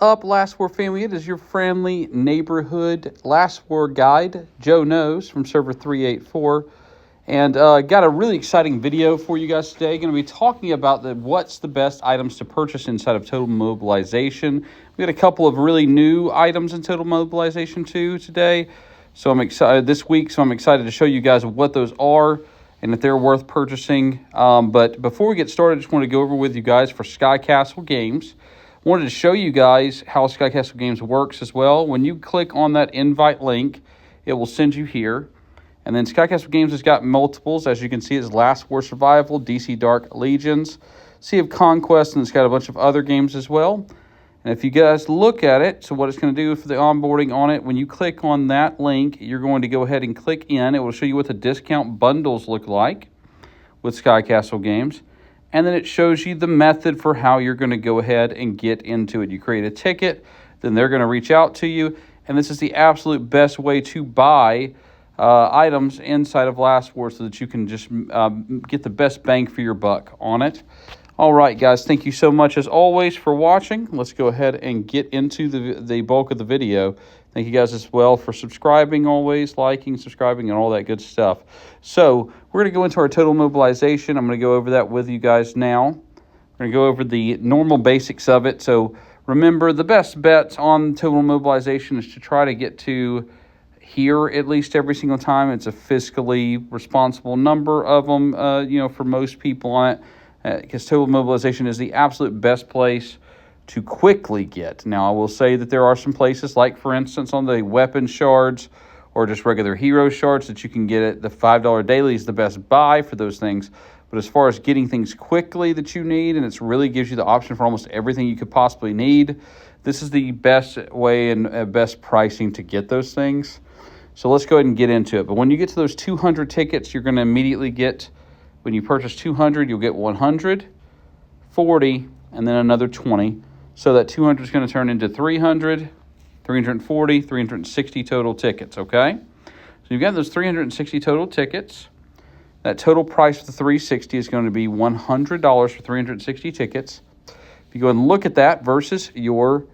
up, Last War family? It is your friendly neighborhood Last War guide, Joe Knows from server 384. And got a really exciting video for you guys today. Going to be talking about what's the best items to purchase inside of Total Mobilization. We got a couple of really new items in Total Mobilization 2 today. So I'm excited this week. So I'm excited to show you guys what those are and if they're worth purchasing. But before we get started, I just want to go over with you guys for Sky Castle Games. I wanted to show you guys how Sky Castle Games works as well. When you click on that invite link, it will send you here. And then Sky Castle Games has got multiples. As you can see, it's Last War Survival, DC Dark Legions, Sea of Conquest, and it's got a bunch of other games as well. And if you guys look at it, so what it's going to do for the onboarding on it, when you click on that link, you're going to go ahead and click in. It will show you what the discount bundles look like with Sky Castle Games. And then it shows you the method for how you're going to go ahead and get into it. You create a ticket, then they're going to reach out to you. And this is the absolute best way to buy items inside of Last War so that you can just get the best bang for your buck on it. All right, guys, thank you so much as always for watching. Let's go ahead and get into the bulk of the video. Thank you guys as well for subscribing always, liking, subscribing, and all that good stuff. So we're going to go into our total mobilization. I'm going to go over that with you guys now. We're going to go over the normal basics of it. So remember, the best bets on total mobilization is to try to get to here at least every single time. It's a fiscally responsible number of them, for most people on it, because total mobilization is the absolute best place to quickly get. Now, I will say that there are some places, like for instance on the weapon shards or just regular hero shards, that you can get it. The $5 daily is the best buy for those things. But as far as getting things quickly that you need, and it really gives you the option for almost everything you could possibly need, this is the best way and best pricing to get those things. So let's go ahead and get into it. But when you get to those 200 tickets, you're going to immediately get, when you purchase 200, you'll get 100, 40, and then another 20. So that 200 is going to turn into 300, 340, 360 total tickets, okay? So you've got those 360 total tickets. That total price for the 360 is going to be $100 for 360 tickets. If you go and look at that versus your,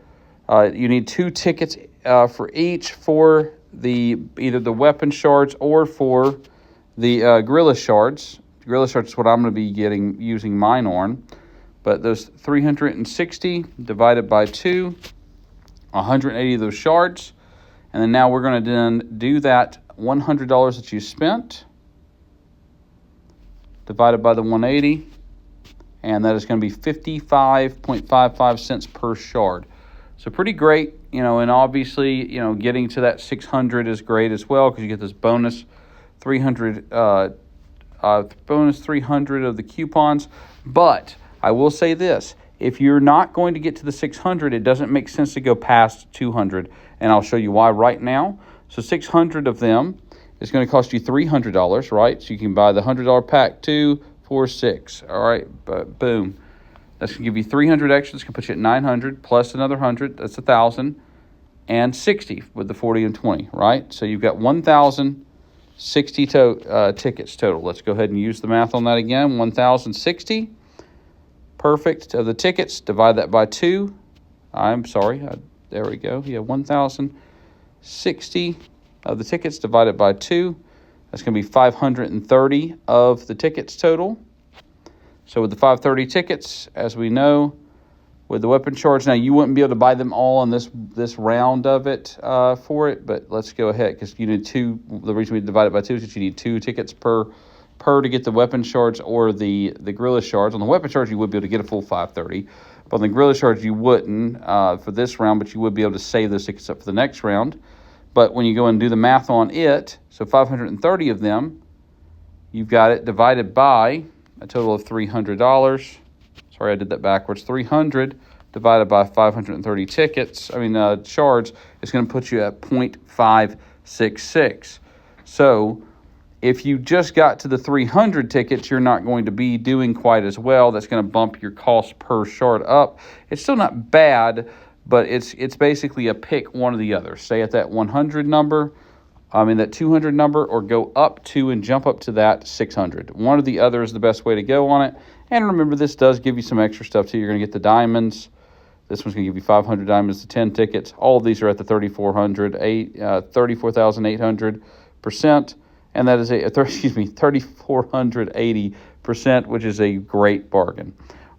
you need 2 tickets for each for either the weapon shards or for the gorilla shards. Gorilla shards is what I'm going to be using mine on. But those 360 divided by 2, 180 of those shards. And then now we're going to then do that $100 that you spent divided by the 180. And that is going to be 55.55 cents per shard. So pretty great, and obviously, getting to that 600 is great as well because you get this bonus 300, bonus 300 of the coupons. But I will say this, if you're not going to get to the 600, it doesn't make sense to go past 200, and I'll show you why right now. So 600 of them is going to cost you $300, right? So you can buy the $100 pack 2, 4, 6. All right, but boom. That's going to give you 300 extra. It's going to put you at 900 plus another 100. That's 1,000 and 60 with the 40 and 20, right? So you've got 1,060 tickets total. Let's go ahead and use the math on that again. 1,060. Perfect. Of the tickets, divide that by 2. I'm sorry. There we go. Yeah, 1,060 of the tickets divided by 2. That's going to be 530 of the tickets total. So with the 530 tickets, as we know, with the weapon shards, now you wouldn't be able to buy them all in this round of it for it, but let's go ahead because you need 2. The reason we divide it by 2 is that you need 2 tickets per to get the weapon shards or the gorilla shards. On the weapon shards, you would be able to get a full 530, but on the gorilla shards, you wouldn't for this round, but you would be able to save those tickets up for the next round. But when you go and do the math on it, so 530 of them, you've got it divided by a total of $300. Sorry, I did that backwards. 300 divided by 530 shards is going to put you at 0.566. So if you just got to the 300 tickets, you're not going to be doing quite as well. That's going to bump your cost per shard up. It's still not bad, but it's basically a pick one or the other. Stay at that 100 number, that 200 number, or go up to and jump up to that 600. One or the other is the best way to go on it. And remember, this does give you some extra stuff too. You're going to get the diamonds, This one's going to give you 500 diamonds to 10 tickets. All of these are at the 34,800%, and that is 3,480%, which is a great bargain.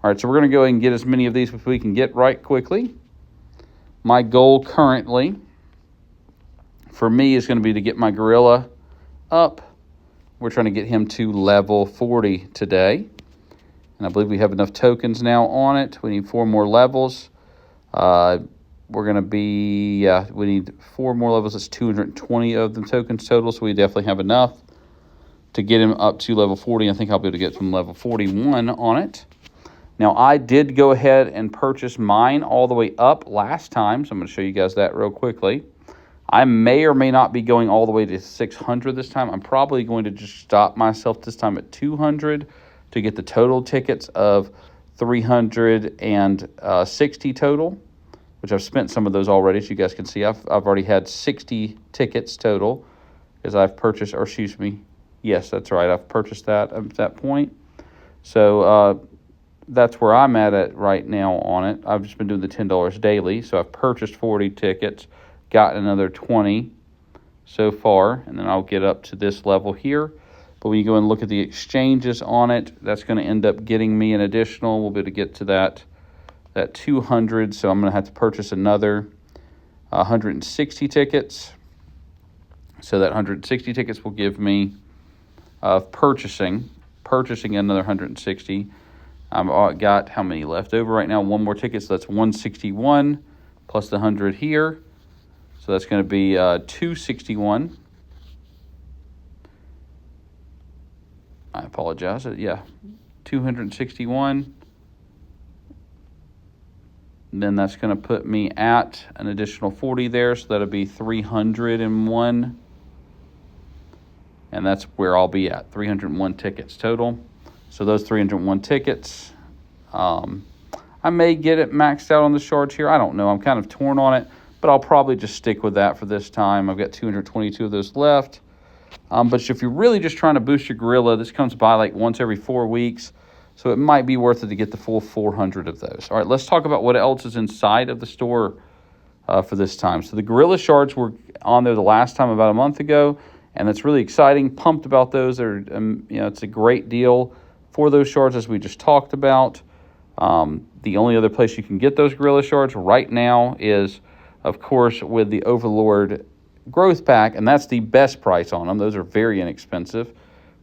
All right, so we're going to go ahead and get as many of these as we can get right quickly. My goal currently for me is going to be to get my gorilla up. We're trying to get him to level 40 today. And I believe we have enough tokens now on it. We need 4 more levels. We're going to be, we need 4 more levels. That's 220 of the tokens total. So we definitely have enough to get him up to level 40. I think I'll be able to get from level 41 on it. Now, I did go ahead and purchase mine all the way up last time. So I'm going to show you guys that real quickly. I may or may not be going all the way to 600 this time. I'm probably going to just stop myself this time at 200 to get the total tickets of 360 total, which I've spent some of those already. As you guys can see, I've already had 60 tickets total because I've purchased, or excuse me, yes, that's right. I've purchased that at that point. So that's where I'm at right now on it. I've just been doing the $10 daily. So I've purchased 40 tickets, gotten another 20 so far, and then I'll get up to this level here. But when you go and look at the exchanges on it, that's going to end up getting me an additional. We'll be able to get to that 200. So I'm going to have to purchase another 160 tickets. So that 160 tickets will give me purchasing another 160. I've got how many left over right now? 1 more ticket, so that's 161 plus the 100 here. So that's going to be 261. I apologize. Yeah, 261. And then that's going to put me at an additional 40 there, so that'll be 301. And that's where I'll be at, 301 tickets total. So those 301 tickets, I may get it maxed out on the shards here. I don't know. I'm kind of torn on it, but I'll probably just stick with that for this time. I've got 222 of those left. But if you're really just trying to boost your gorilla, this comes by like once every 4 weeks. So it might be worth it to get the full 400 of those. All right, let's talk about what else is inside of the store for this time. So the gorilla shards were on there the last time about a month ago, and that's really exciting. Pumped about those. They're, it's a great deal for those shards, as we just talked about. The only other place you can get those gorilla shards right now is, of course, with the Overlord growth pack, and that's the best price on them. Those are very inexpensive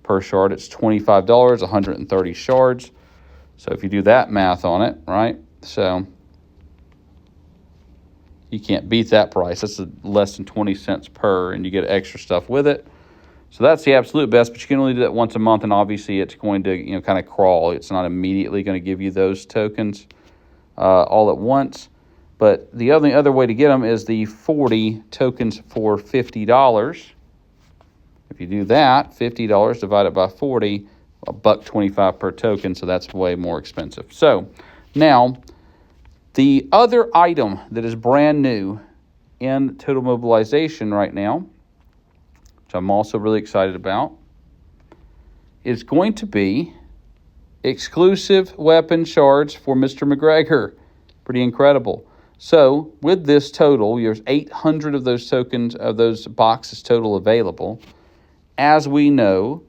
per shard. It's $25, 130 shards. So if you do that math on it, right? So you can't beat that price. That's less than 20 cents per, and you get extra stuff with it. So that's the absolute best, but you can only do that once a month, and obviously it's going to, kind of crawl. It's not immediately going to give you those tokens all at once. But the other way to get them is the 40 tokens for $50. If you do that, $50 divided by 40, $1.25 per token, so that's way more expensive. So now, the other item that is brand new in Total Mobilization right now, which I'm also really excited about, is going to be exclusive weapon shards for Mr. McGregor. Pretty incredible. So with this total, there's 800 of those tokens, of those boxes total available. As we know,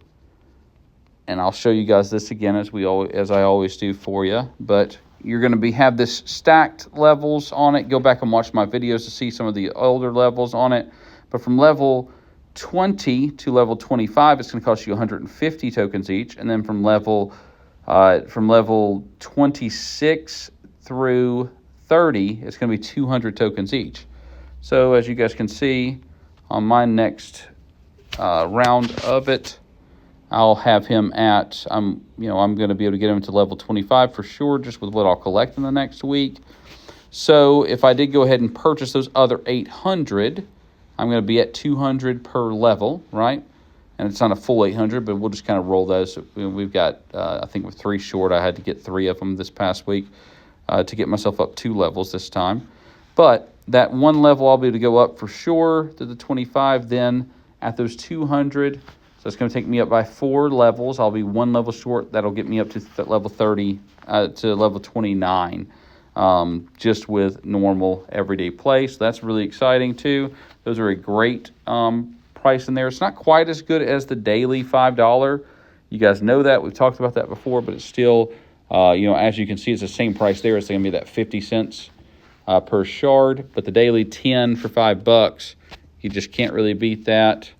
and I'll show you guys this again as I always do for you, but you're going to have this stacked levels on it. Go back and watch my videos to see some of the older levels on it. But from level 20 to level 25, it's going to cost you 150 tokens each, and then from level 26 through 30, it's going to be 200 tokens each. So as you guys can see on my next round of it, I'll have him at, I'm going to be able to get him to level 25 for sure, just with what I'll collect in the next week. So if I did go ahead and purchase those other 800, I'm going to be at 200 per level, right? And it's not a full 800, but we'll just kind of roll those. We've got, I think with 3 short, I had to get 3 of them this past week to get myself up 2 levels this time. But that 1 level, I'll be able to go up for sure to the 25. Then at those 200, so it's going to take me up by 4 levels. I'll be 1 level short. That'll get me up to level 30, to level 29. just with normal everyday play. So that's really exciting too. Those are a great price in there. It's not quite as good as the daily $5. You guys know that. We've talked about that before, but it's still, as you can see, it's the same price there. It's going to be that 50 cents per shard. But the daily 10 for $5, you just can't really beat that.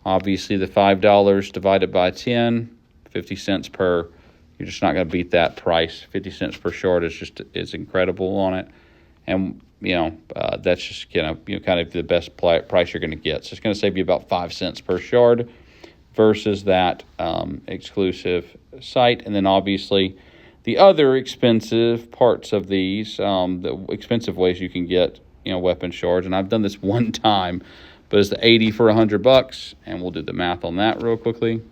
Obviously, the $5 divided by 10, 50 cents per. You're just not going to beat that price. 50 cents per shard is incredible on it. And, that's just, kind of the best price you're going to get. So it's going to save you about 5 cents per shard versus that exclusive site. And then obviously the other expensive parts of these, the expensive ways you can get, weapon shards. And I've done this one time, but it's the 80 for $100. And we'll do the math on that real quickly.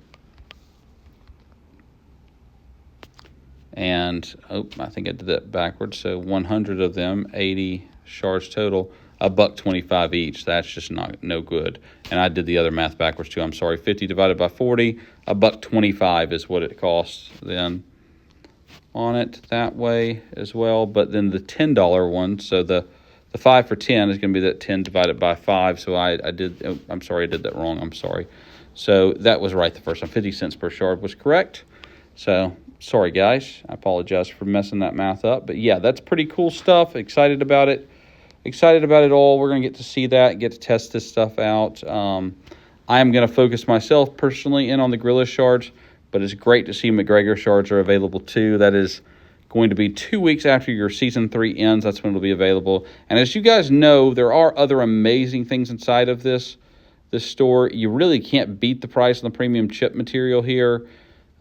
And, I think I did that backwards. So 100 of them, 80 shards total, $1.25 each. That's just no good. And I did the other math backwards too. I'm sorry. 50 divided by 40, $1.25 is what it costs then on it that way as well. But then the $10 one, so the 5 for 10 is going to be that 10 divided by 5. So I'm sorry, I did that wrong. I'm sorry. So that was right the first time. 50 cents per shard was correct. So sorry, guys. I apologize for messing that math up. But yeah, that's pretty cool stuff. Excited about it. Excited about it all. We're going to get to see that, get to test this stuff out. I am going to focus myself personally in on the Guerrilla shards, but it's great to see McGregor shards are available too. That is going to be 2 weeks after your Season 3 ends. That's when it'll be available. And as you guys know, there are other amazing things inside of this store. You really can't beat the price on the premium chip material here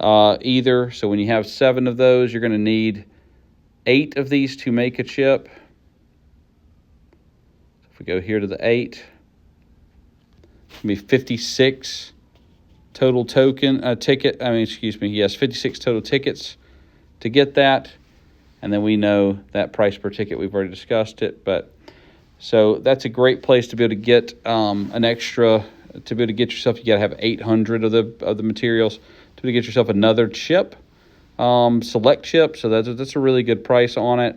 either. So when you have 7 of those, you're going to need 8 of these to make a chip. If we go here to the 8, it's going to be 56 total yes, 56 total tickets to get that. And then we know that price per ticket, we've already discussed it. But so that's a great place to be able to get an extra, to be able to get yourself, you got to have 800 of the materials to be able to get yourself another chip, select chip. So that's a really good price on it.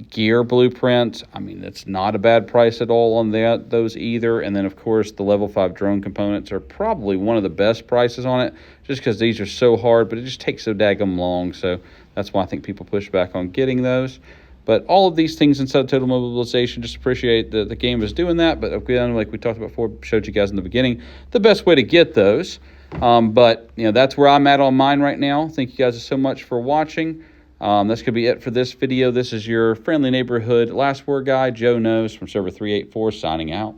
Gear blueprint, that's not a bad price at all on those either. And then of course the level 5 drone components are probably one of the best prices on it, just because these are so hard, but it just takes so daggum long. So that's why I think people push back on getting those. But all of these things inside Total Mobilization, just appreciate the game is doing that. But again, like we talked about before, showed you guys in the beginning, the best way to get those. But that's where I'm at on mine right now. Thank you guys so much for watching. That's going to be it for this video. This is your friendly neighborhood last war guy, Joe Knows from Server 384, signing out.